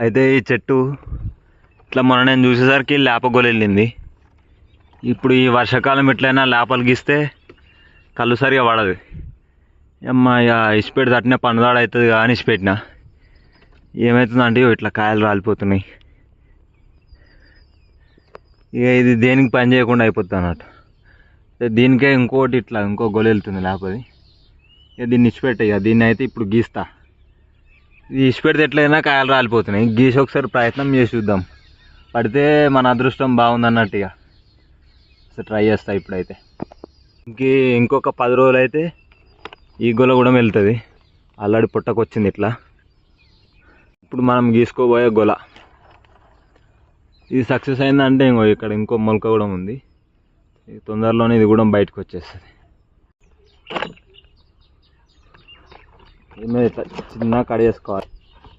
అయితే ఈ చెట్టు ఇట్లా మొన్న నేను చూసేసరికి లేపగోలు వెళ్ళింది. ఇప్పుడు ఈ వర్షాకాలం ఎట్లయినా లేపలు గీస్తే కళ్ళు సరిగా పడదు. అమ్మ ఇక ఇసిపెట్టి తట్టిన పండుదాడు అవుతుంది కానీ ఇసిపెట్టిన ఏమవుతుందంటే ఇట్లా కాయలు రాలిపోతున్నాయి. ఇక ఇది దేనికి పని చేయకుండా అయిపోతుంది అన్నట్టు. దీనికే ఇంకోటి ఇట్లా ఇంకో గొలు వెళ్తుంది లేపది. ఇక దీన్ని ఇసిపెట్టే, ఇక దీన్ని అయితే ఇప్పుడు గీస్తా. ఇది ఇసిపెడితే ఎట్లయినా కాయలు రాలిపోతున్నాయి. గీసి ఒకసారి ప్రయత్నం చేసి చూద్దాం, పడితే మన అదృష్టం బాగుంది అన్నట్టు. ఇక ఒకసారి ట్రై చేస్తా ఇప్పుడైతే. ఇంకొక 10 రోజులు అయితే ఈ గొల కూడా వెళ్తుంది. ఆల్రెడీ పుట్టకొచ్చింది ఇట్లా. ఇప్పుడు మనం గీసుకోబోయే గొల ఇది సక్సెస్ అయిందంటే ఇక్కడ ఇంకో మొలక కూడా ఉంది. తొందరలోనే ఇది కూడా బయటకు వచ్చేస్తుంది. ఇట్లా చిన్న కట్ చేసుకోవాలి.